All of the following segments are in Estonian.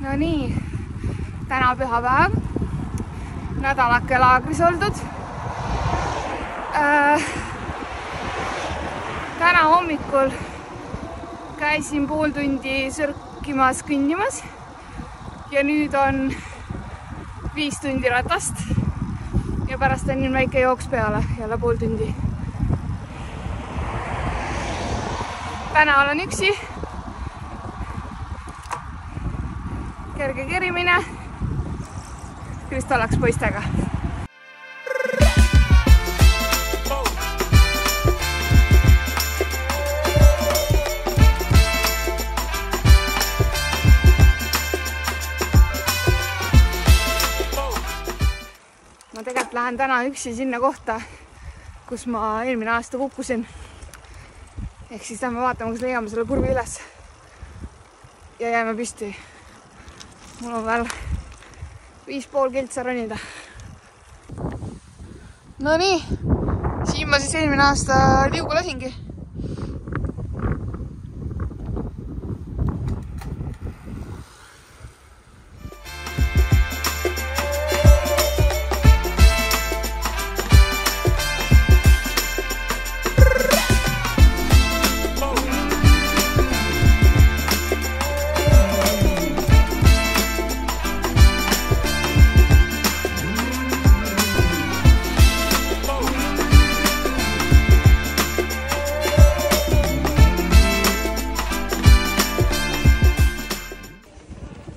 No nii, täna pühapäev, nädalake laagris oldud. Täna hommikul käisin pool tundi sörkimas, kõndimas ja nüüd on 5 tundi ratast ja pärast on nüüd väike jooks peale, jälle pool tundi. Täna olen üksi. Kerge kerimine. Krista läks poistega. Ma tegelikult lähen täna üksi sinna kohta, kus ma eelmine aasta kukkusin. Ehk siis lähme vaatama, kas leiame selle kurvi üles ja jääme püsti. Mul on veel 5,5 kiltsa ronida. No nii, siin ma siis eelmine aasta liugu lasingi.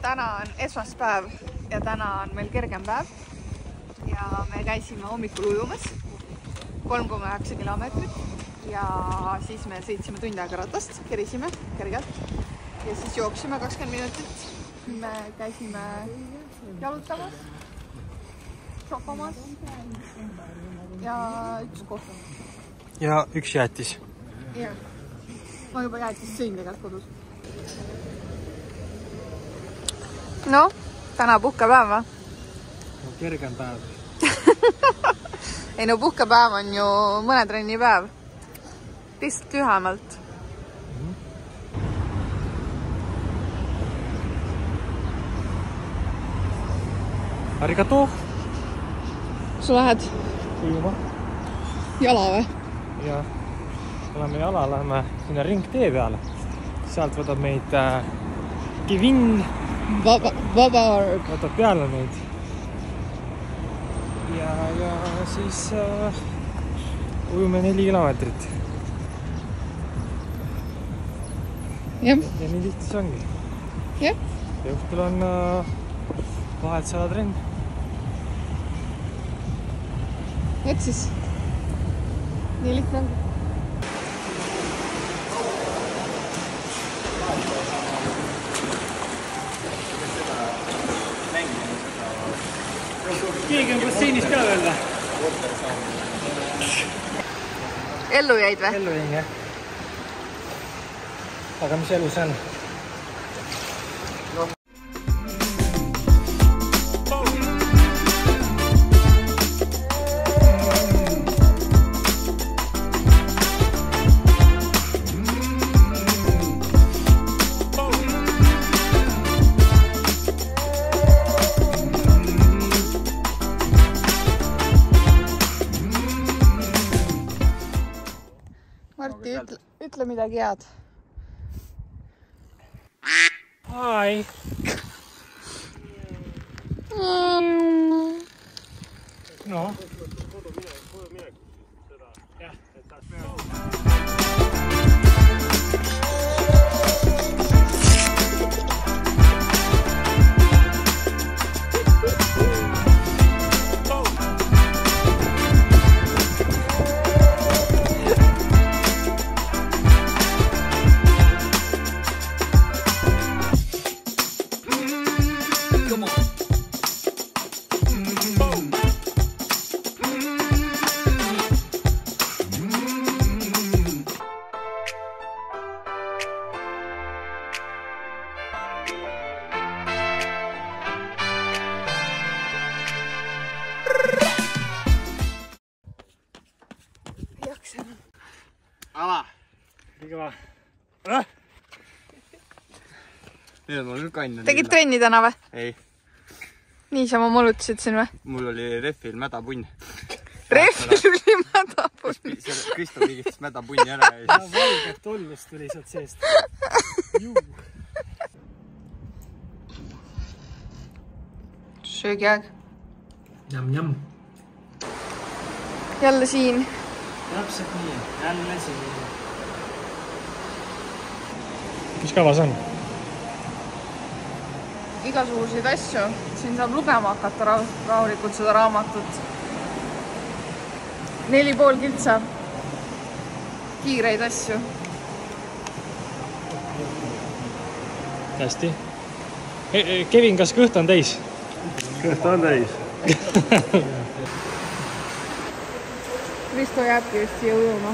Täna on esmaspäev ja täna on meil kergem päev ja me käisime hommikul ujumas 3,9 kilomeetrit ja siis me sõitsime tund aega ratast, kerisime kergelt ja siis jooksime 20 minutit. Me käisime jalutamas, shopamas ja üks koht. Ja üks jäätis. Ja. Ma juba jäätis sõin tegelikult kodus. No, täna puhkepäev või? No, kergem päev. Ei no puhkepäev on ju mõne trenni päev. Lihtsalt lühemalt. Arigato! Sa lähed ujuma. Jala või? Ja oleme jala, läheme sinna ringtee peale. Sealt võtab meid Kevin. Võtab peale meid. Ja siis ujume 4 kilomeetrit. Ja nii lihtne see ongi. Ja õhtul on vahelt salatrenn. Et siis. Nii lihtne ongi. Keegi on basseinis ka veel või? Ellu jäid või? Ellu jäin, jah. Aga mis elu see on? Martti, ütle midagi head. Hi! No. Need on mul kann. Tegid trenni täna või? Ei. Niisama molutasid siin või? Mul oli rehvil mädapunn. Rehvil oli mädapunn. Kristo pigistas mädapunni ära. Ja valget tollust tuli sealt seest. Söögiaeg. Jam. Jälle siin. Täpselt nii. Jälle siin. Mis kavas on? Igasuguseid asju. Siin saab lugema hakata rahulikult seda raamatut. 4,5 kiltsa. Kiireid asju. Hästi. Kevin, kas kõht on täis? Kõht on täis. Kristo jääbki just siia ujuma.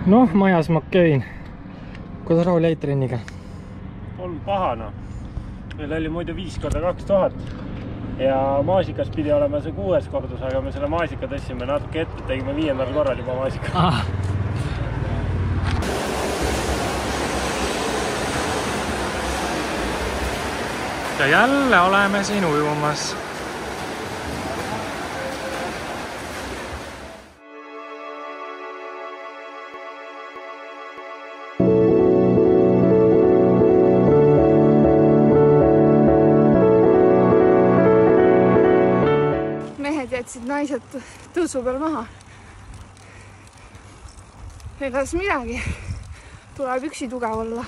Noh, majas Makein. Kuidas Raul jäid trenniga? On pahana. Meil oli muidu 5x2000 ja maasikas pidi olema see 6. kordus, aga me selle maasika tõstsime natuke ette, tegime 5. korral juba maasika. Ja jälle oleme siin ujumas. Jätsid naised tõusu peal maha. Egas midagi. Tuleb üksi tugev olla.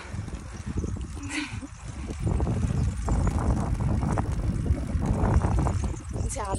Seal.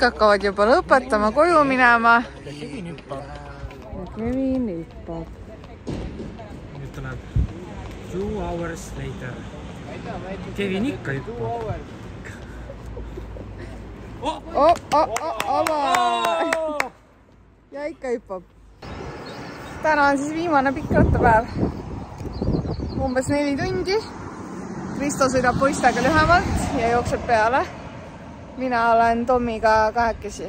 Hakkavad juba lõpetama, koju minema. Kevin hüppab. Nüüd tuleb 2 hours later. Kevin ikka hüppab. Ja ikka hüppab. Täna on siis viimane pikk rattapäev. Umbes 4 tundi. Kristo sõidab poistega lühemalt ja jookseb peale. Mina olen Tommiga kahekesi.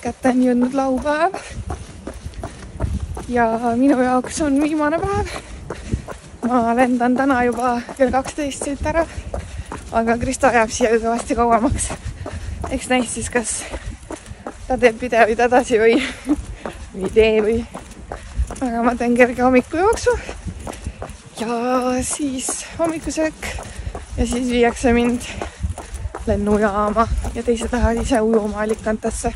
Kätte on jõudnud laupäev ja minu jaoks on viimane päev. Ma lendan täna juba kell 12 siit ära, aga Kristo jääb siia kõvasti kauemaks. Eks näis siis, kas ta teeb videoid edasi või tee või. Aga ma teen kerge hommikujooksu ja siis hommikusöök ja siis viiakse mind lennujaama ja teised lähevad ise ujuma Alicantesse.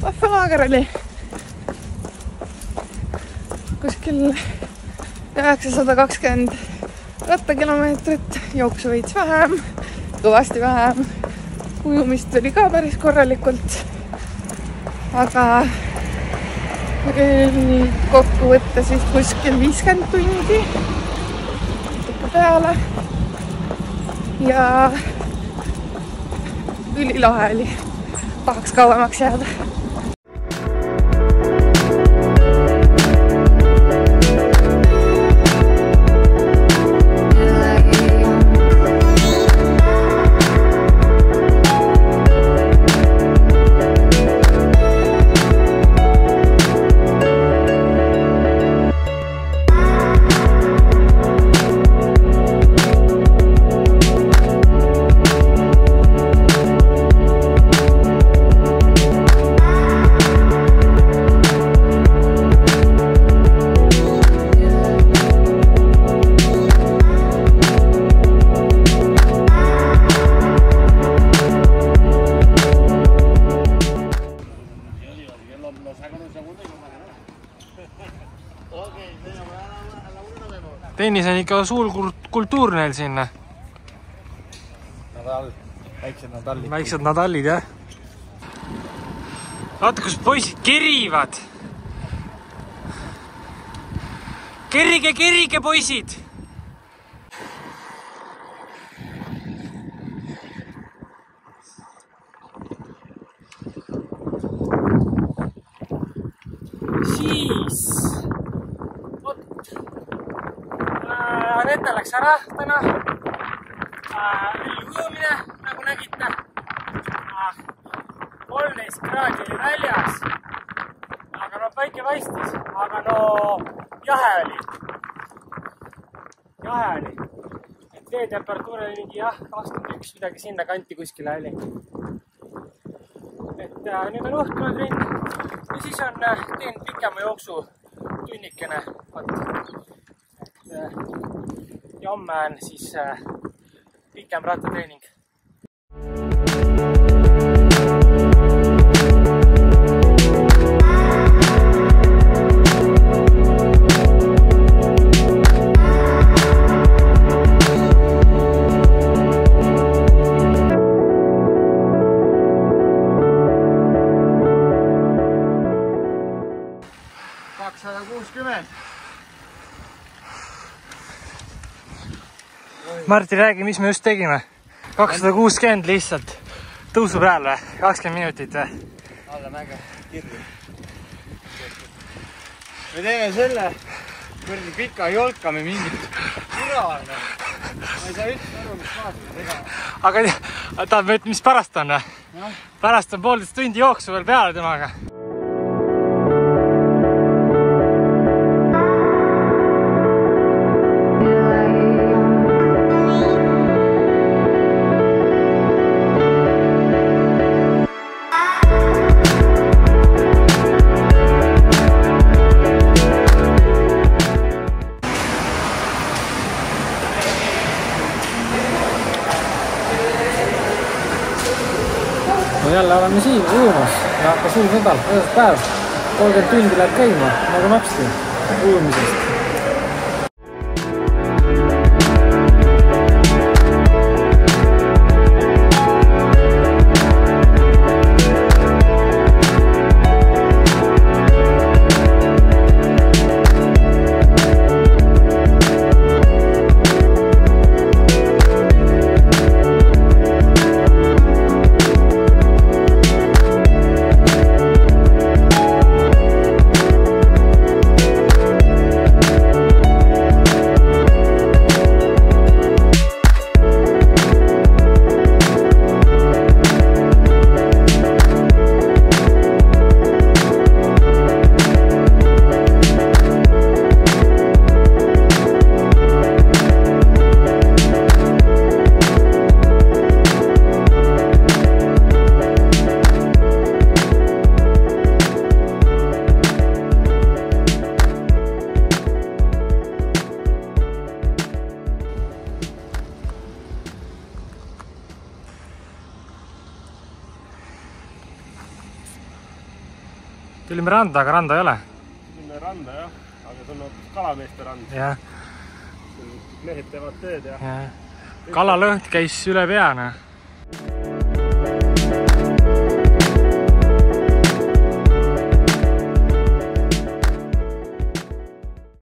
Vahva laager oli kuskil 920 rattakilomeetrit, jooksu veits vähem, kõvasti vähem. Ujumist oli ka päris korralikult. Aga kokku võttes vist kuskil 50 tundi ikka peale. Ja ülilahe oli. Tahaks kauemaks jääda. Tennis on ikka suur kultuur neil sinna. Väiksed Nadalid. Väiksed Nadalid, jah. Vaata, kus poisid kerivad. Kerige, poisid! Siis Anette läks ära täna. Ujumine, nagu nägite. 13 kraadi oli väljas. Aga no päike paistis. Aga no jahe oli. Et veetemperatuur oli mingi 21 midagi sinna kanti kuskile oli. Et nüüd on õhtune trenn. Ja siis teen pikema jooksu tunnikene. Ja homme on siis pikem rattatreening. Marti, räägi, mis me just tegime? 260 lihtsalt tõusu peal või? 20 minutit või? Alla mäge, kirju. Me teeme selle kurdi pika jolkame mingit kuraalne. Ma ei saa üldse aru, mis maasime tegema. Aga tahab mõelda, mis pärast on või? No? Pärast on 1,5 tundi jooksu veel peale temaga. No jälle oleme siin ujumas ja hakkas uus nädal, päev. 30 tundi läheb käima, nagu maksti ujumisest. Tulime randa, aga randa ei ole. Tulime randa jah, aga see on hoopis kalameeste rand. Jah. mehed teevad tööd ja kalalõhn käis üle peana.